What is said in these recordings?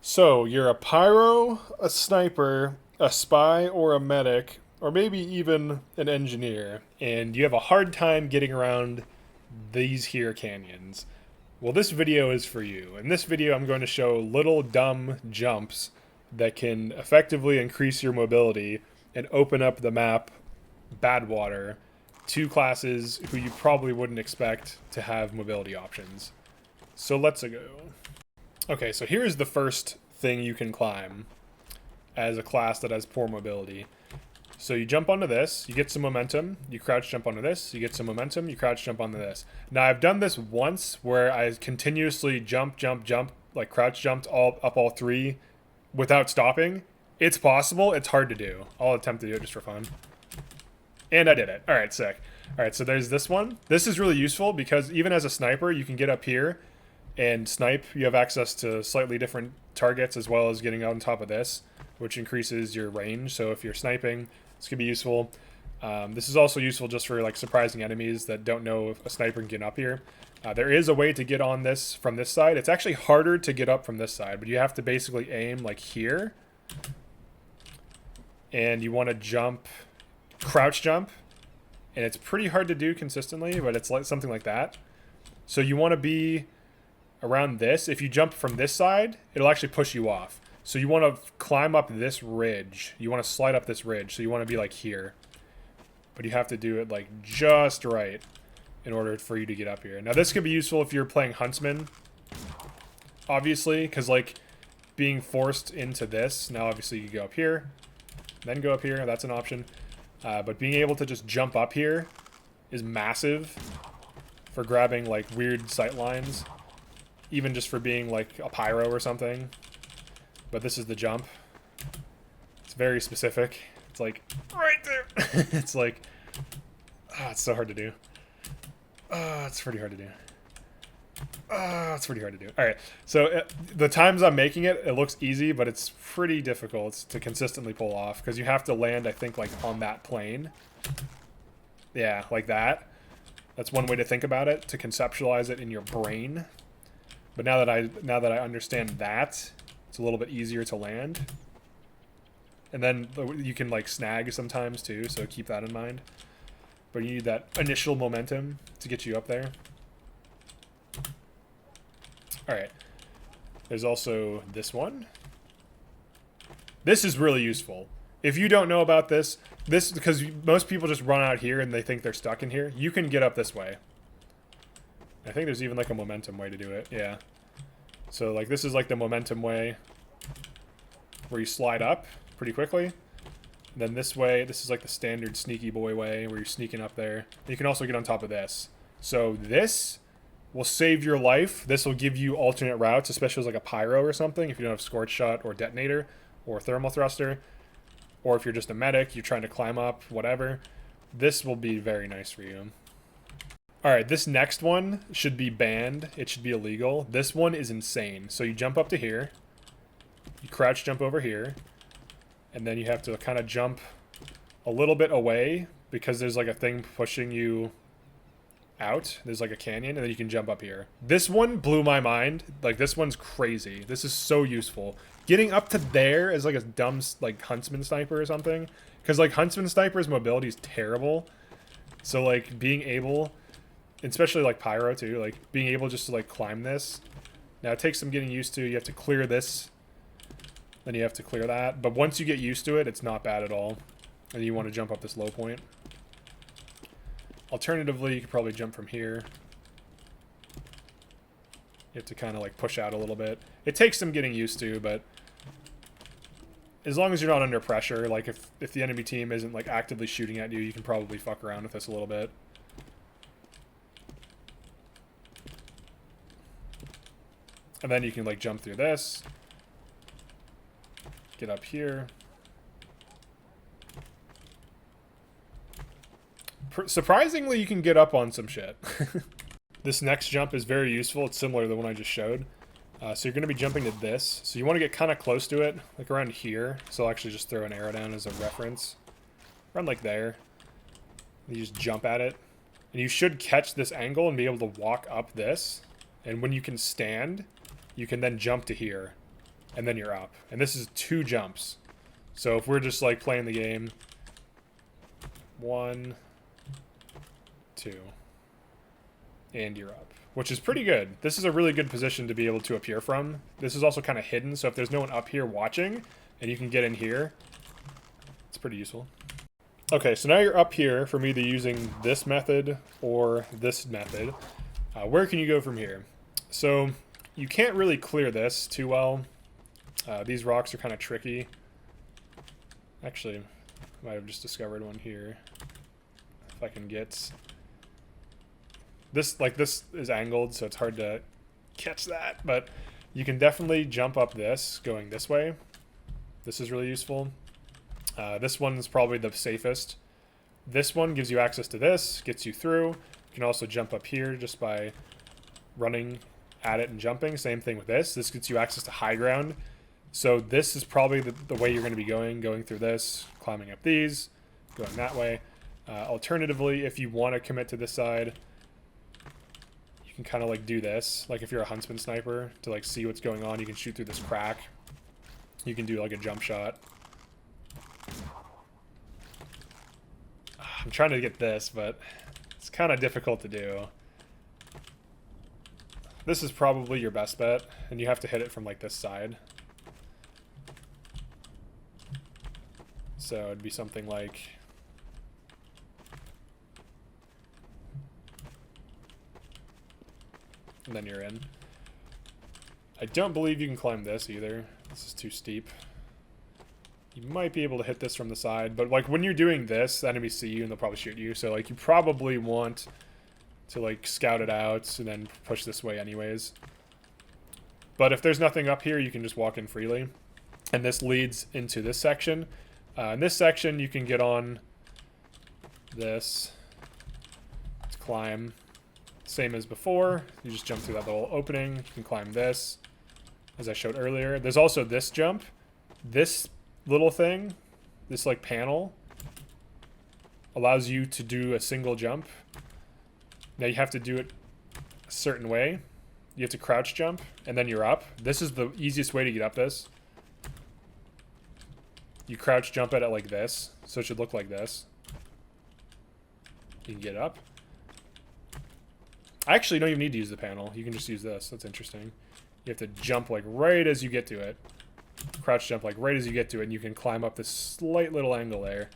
So, you're a pyro, a sniper, a spy, or a medic, or maybe even an engineer, and you have a hard time getting around these here canyons. Well, this video is for you. In this video, I'm going to show little dumb jumps that can effectively increase your mobility and open up the map Badwater to classes who you probably wouldn't expect to have mobility options. So let's go. Okay, so here's the first thing you can climb as a class that has poor mobility. So you jump onto this, you get some momentum, you crouch jump onto this, you get some momentum, you crouch jump onto this. Now I've done this once where I continuously jump, like crouch jumped all three without stopping. It's possible, it's hard to do. I'll attempt to do it just for fun. And I did it. Alright, sick. Alright, so there's this one. This is really useful because even as a sniper, you can get up here and snipe. You have access to slightly different targets as well as getting on top of this, which increases your range. So if you're sniping, this could be useful. This is also useful just for like surprising enemies that don't know if a sniper can get up here. There is a way to get on this from this side. It's actually harder to get up from this side, but you have to basically aim like here. And you want to jump, crouch jump. And it's pretty hard to do consistently, but it's like something like that. So you want to be around this. If you jump from this side, it'll actually push you off. So you want to climb up this ridge. You want to slide up this ridge. So you want to be like here. But you have to do it like just right in order for you to get up here. Now this could be useful if you're playing Huntsman, obviously, because like being forced into this. Now obviously you go up here, then go up here. That's an option. But being able to just jump up here is massive for grabbing like weird sight lines. Even just for being like a pyro or something. But this is the jump. It's very specific. It's like right there. It's like, it's so hard to do. It's pretty hard to do. It's pretty hard to do. Alright, so the times I'm making it, it looks easy, but it's pretty difficult to consistently pull off. Because you have to land, I think, like on that plane. Yeah, like that. That's one way to think about it, to conceptualize it in your brain. But now that I understand that, it's a little bit easier to land. And then you can like snag sometimes too, so keep that in mind. But you need that initial momentum to get you up there. Alright. There's also this one. This is really useful. If you don't know about this, because most people just run out here and they think they're stuck in here, you can get up this way. I think there's even like a momentum way to do it. Yeah. So like this is like the momentum way where you slide up pretty quickly. And then this way, this is like the standard sneaky boy way where you're sneaking up there. You can also get on top of this. So this will save your life. This will give you alternate routes, especially as like a pyro or something if you don't have scorch shot or detonator or thermal thruster. Or if you're just a medic, you're trying to climb up, whatever. This will be very nice for you. Alright, this next one should be banned. It should be illegal. This one is insane. So you jump up to here. You crouch jump over here. And then you have to kind of jump a little bit away because there's like a thing pushing you out. There's like a canyon and then you can jump up here. This one blew my mind. Like this one's crazy. This is so useful. Getting up to there is like a dumb like Huntsman sniper or something. Because like Huntsman sniper's mobility is terrible. So like being able... especially like pyro too, like being able just to like climb this. Now it takes some getting used to. You have to clear this, then you have to clear that. But once you get used to it, it's not bad at all. And you want to jump up this low point. Alternatively, you could probably jump from here. You have to kind of like push out a little bit. It takes some getting used to, but as long as you're not under pressure, like if the enemy team isn't like actively shooting at you, you can probably fuck around with this a little bit. And then you can like jump through this. Get up here. Surprisingly, you can get up on some shit. This next jump is very useful. It's similar to the one I just showed. So you're going to be jumping to this. So you want to get kind of close to it, like around here. So I'll actually just throw an arrow down as a reference. Around like there. You just jump at it. And you should catch this angle and be able to walk up this. And when you can stand, you can then jump to here. and then you're up. And this is 2 jumps. So if we're just like playing the game, 1, 2, and you're up, which is pretty good. This is a really good position to be able to appear from. This is also kind of hidden, so if there's no one up here watching and you can get in here, it's pretty useful. Okay, so now you're up here from either using this method or this method. Where can you go from here? So you can't really clear this too well. These rocks are kind of tricky. Actually, I might have just discovered one here. If I can get this, like this is angled, so it's hard to catch that, but you can definitely jump up this going this way. This is really useful. This one is probably the safest. This one gives you access to this, gets you through. You can also jump up here just by running at it and jumping. Same thing with this. This gets you access to high ground. So this is probably the way you're going to be going through this, climbing up these, going that way. Alternatively, if you want to commit to this side, you can kind of like do this. Like if you're a huntsman sniper, to like see what's going on, you can shoot through this crack. You can do like a jump shot. I'm trying to get this, but it's kind of difficult to do. This is probably your best bet, and you have to hit it from like this side. So it'd be something like... and then you're in. I don't believe you can climb this either. This is too steep. You might be able to hit this from the side, but like when you're doing this, the enemies see you and they'll probably shoot you. So like you probably want to like scout it out and then push this way anyways. But if there's nothing up here, you can just walk in freely. And this leads into this section. In this section, you can get on this to climb. Same as before. You just jump through that little opening. You can climb this, as I showed earlier. There's also this jump. This little thing, this like panel, allows you to do a single jump. Now you have to do it a certain way. You have to crouch jump, and then you're up. This is the easiest way to get up this. You crouch jump at it like this, so it should look like this. You can get up. I actually don't even need to use the panel. You can just use this. That's interesting. You have to jump like right as you get to it. Crouch jump like right as you get to it, and you can climb up this slight little angle there.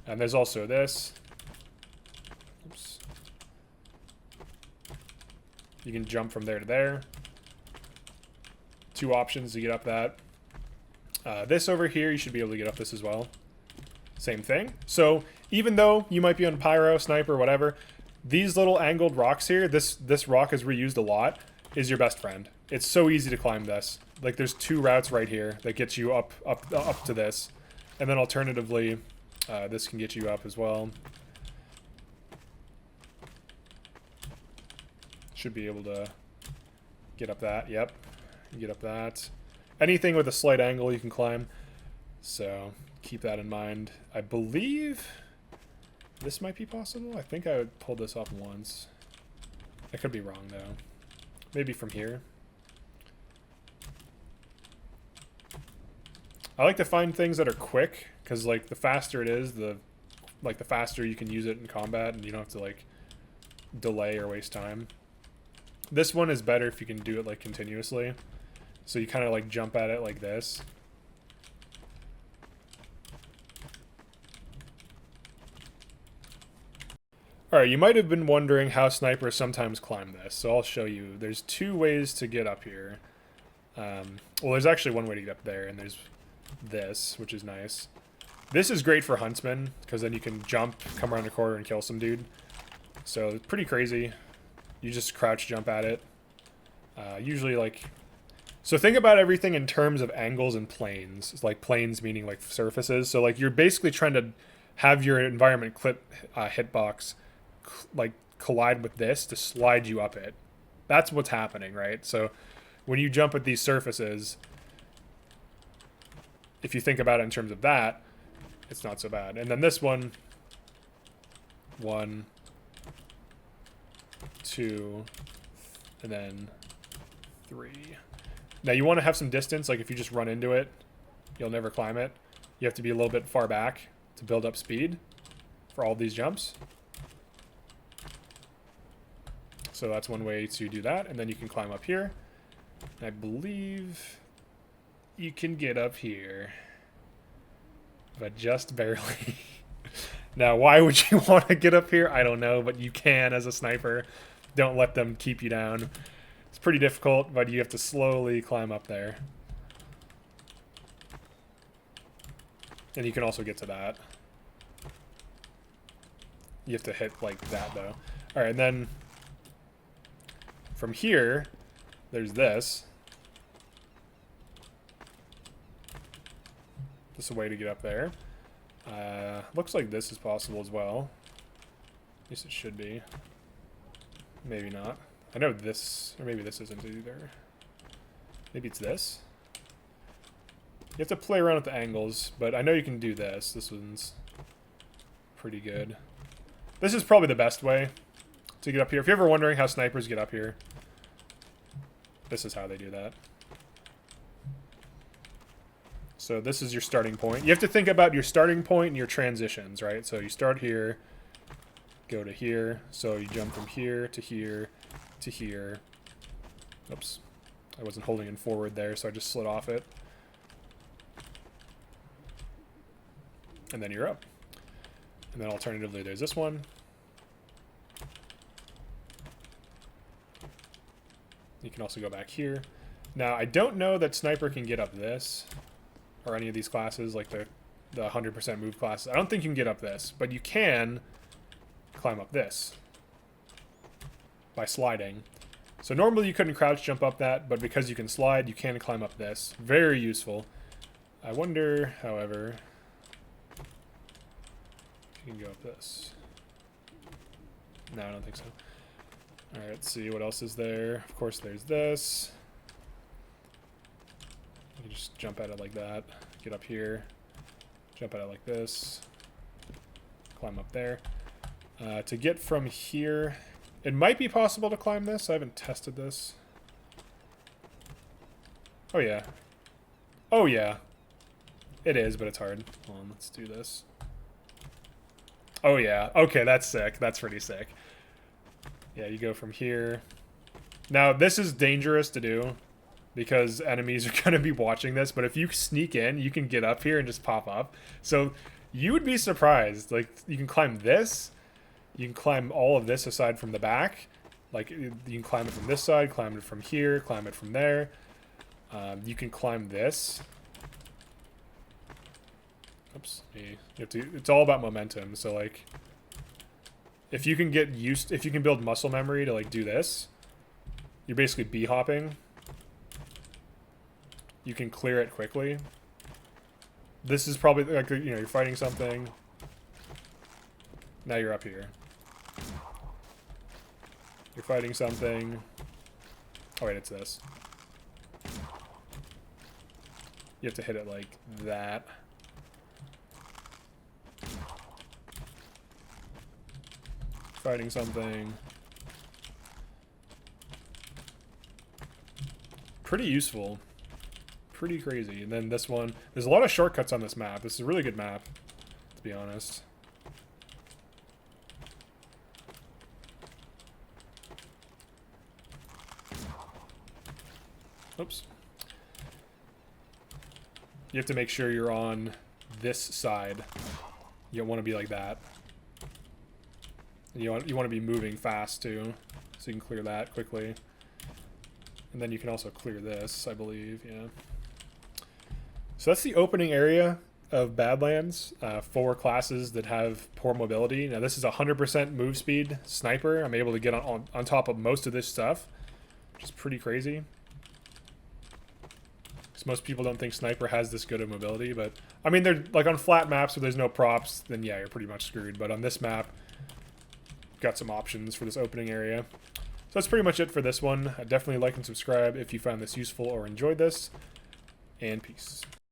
And there's also this. Oops. You can jump from there to there. 2 options to get up that. This over here, you should be able to get up this as well. Same thing. So even though you might be on pyro, sniper, whatever, these little angled rocks here, this rock is reused a lot, is your best friend. It's so easy to climb this. Like there's 2 routes right here that gets you up to this. And then alternatively, this can get you up as well. Should be able to get up that. Yep. Get up that. Anything with a slight angle you can climb. So keep that in mind. I believe this might be possible. I think I pulled this off once. I could be wrong though. Maybe from here. I like to find things that are quick, because like the faster it is, the faster you can use it in combat, and you don't have to like delay or waste time. This one is better if you can do it like continuously. So you kind of like jump at it like this. Alright, you might have been wondering how snipers sometimes climb this, so I'll show you. There's 2 ways to get up here. Well, there's actually one way to get up there, and there's this, which is nice. This is great for huntsmen, because then you can jump, come around the corner, and kill some dude. So it's pretty crazy. You just crouch jump at it. Usually like... So think about everything in terms of angles and planes. It's like planes meaning like surfaces. So like you're basically trying to have your environment clip hitbox like collide with this to slide you up it. That's what's happening, right? So when you jump at these surfaces, if you think about it in terms of that, it's not so bad. And then this one, 1, 2, and then 3. Now you want to have some distance, like if you just run into it, you'll never climb it. You have to be a little bit far back to build up speed for all these jumps. So that's one way to do that, and then you can climb up here. I believe you can get up here, but just barely. Now, why would you want to get up here? I don't know, but you can as a sniper. Don't let them keep you down. It's pretty difficult, but you have to slowly climb up there. And you can also get to that. You have to hit like that, though. All right, and then from here, there's this. This is a way to get up there. Looks like this is possible as well. At least it should be. Maybe not. I know this, or maybe this isn't either. Maybe it's this. You have to play around with the angles, but I know you can do this. This one's pretty good. This is probably the best way to get up here. If you're ever wondering how snipers get up here, this is how they do that. So this is your starting point. You have to think about your starting point and your transitions, right? So you start here, go to here. So you jump from here to here to here. Oops. I wasn't holding in forward there, so I just slid off it. And then you're up. And then alternatively, there's this one. You can also go back here. Now, I don't know that Sniper can get up this, or any of these classes, like the 100% move classes. I don't think you can get up this, but you can climb up this by sliding. So normally you couldn't crouch jump up that, but because you can slide, you can climb up this. Very useful. I wonder, however, if you can go up this. No, I don't think so. Alright, let's see what else is there. Of course, there's this. You can just jump at it like that. Get up here. Jump at it like this. Climb up there. To get from here, it might be possible to climb this. I haven't tested this. Oh, yeah. Oh, yeah. It is, but it's hard. Hold on, let's do this. Oh, yeah. Okay, that's sick. That's pretty sick. Yeah, you go from here. Now, this is dangerous to do because enemies are going to be watching this, but if you sneak in, you can get up here and just pop up. So you would be surprised. Like, you can climb this. You can climb all of this aside from the back. Like, you can climb it from this side, climb it from here, climb it from there. You can climb this. Oops. You have to, it's all about momentum. So, like, if you can get used, if you can build muscle memory to, like, do this, you're basically bee-hopping. You can clear it quickly. This is probably, like, you know, you're fighting something. Now you're up here. You're fighting something. Oh, wait, it's this. You have to hit it like that. Fighting something. Pretty useful. Pretty crazy. And then this one. There's a lot of shortcuts on this map. This is a really good map, to be honest. Oops. You have to make sure you're on this side. You don't want to be like that. And you want to be moving fast too, so you can clear that quickly. And then you can also clear this, I believe. Yeah. So that's the opening area of Badlands. 4 classes that have poor mobility. Now this is 100% move speed sniper. I'm able to get on top of most of this stuff, which is pretty crazy. Most people don't think sniper has this good of mobility, but I mean, they're like on flat maps where there's no props, then yeah, you're pretty much screwed. But on this map, got some options for this opening area. So that's pretty much it for this one. Definitely like and subscribe if you found this useful or enjoyed this, and peace.